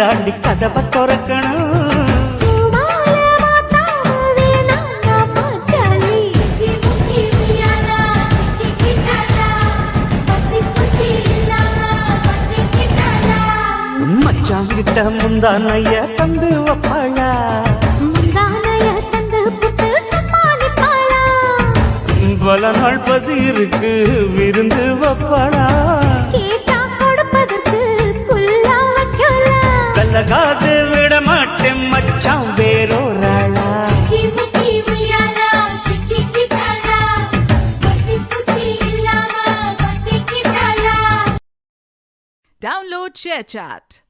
தாண்டி கதவை திறக்கணும். மச்சான் கிட்ட முந்தானைய தந்து வப்பாளா, பல நாள் பசி இருக்கு விருந்து வப்பாளா, கல்லகாது விட மாட்டேன் மச்சான் வேறோராளா. Download ShareChat.